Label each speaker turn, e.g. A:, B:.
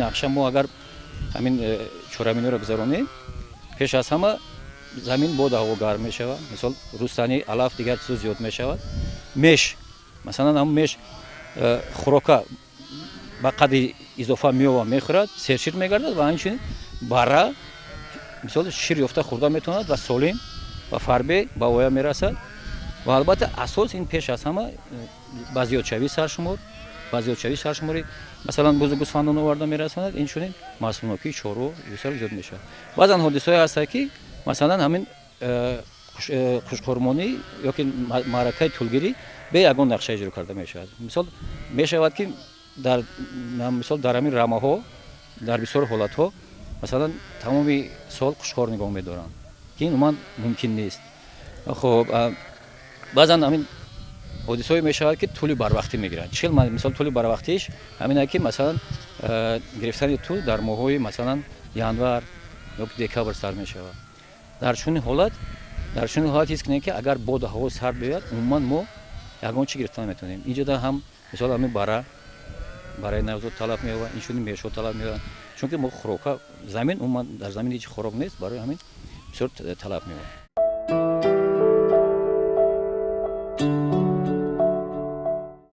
A: нақша мо агар ҳамин чораминоро гузаронем, пеш аз ҳама замин бод ҳаво гарм мешавад. Мисол рустани, алаф, дигар чизо зиёд мешавад. Меш, масалан ҳам меш хӯрока ба қадри изофа меёва мехӯрад, сершир мегардад ва ҳамчунин бара мисол шир ёфта хӯрда метавонад ва солим ва фарбе ба воя мерасад. ва албатта асос ин пеш аз ҳама ба зиёдшавии саршумори масалан бузу гӯсфандон оварда мерасонад. Инчунин масъулнокии чорво бисёр зиёд мешавад. баъзан ҳодисаҳое ҳастанд ки масалан ҳамин хушхормонӣ ёки маъракаи тӯлгирӣ бе ягон нақша иҷро карда мешавад. Мисол мешавад ки дар ҳамин рамаҳо дар бисёр ҳолатҳо масалан тамоми сол хушхор нигоҳ медоранд ки ин умуман мумкин нест. хоб баъзан ҳамин ҳодисаҳое мешавад ки тӯли барвақтӣ мегиранд. чил мисол тӯли барвақтииш ҳамине ки масалан гирифтани тӯл дар моҳҳои масалан январ ёки декабр сар мешавад. дар чунин ҳолат ҳис кунем ки агар боду ҳаво сард биёяд умуман мо ягон чӣ гирифта наметавонем. инҷода ҳам мисол ҳамин бараи навзод талаб меёбад, инчунин мешҳо талаб меёбад. чунки мо хӯрока замин умуман дар замин ҳеҷ хӯрок нест, барои ҳамин бисёр талаб меёбад.